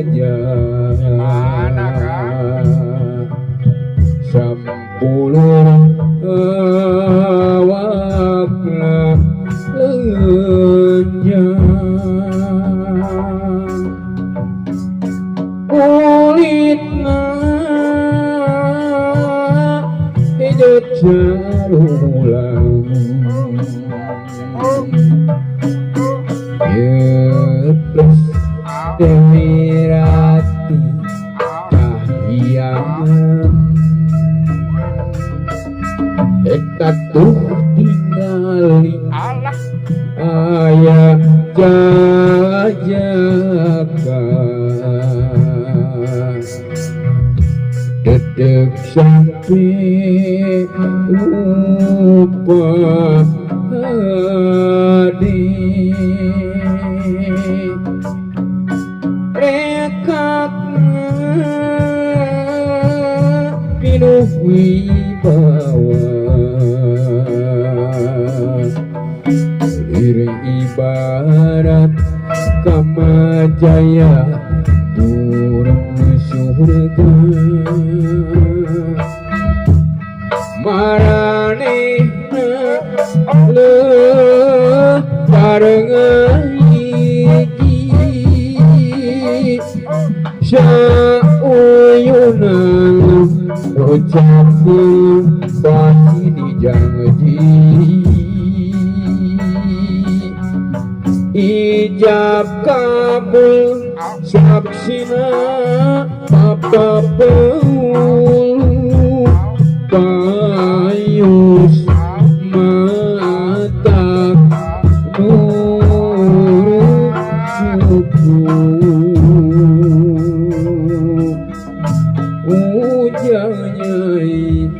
Mana kan sampuluh awakna lenjang kulitna hidup jarulang yeplus Dewi Rati kahiyang Ekat tuh tinggali Allah ayah jajakan dedek sampai lupa hadir rekatna pinuh wibawa Lirik ibarat kamajaya turun surga maranehna le barengan iki sauyunan ucapkeun pasti dijanji ijab kabul saksina papa peulu payus mata nur suku ujang nyai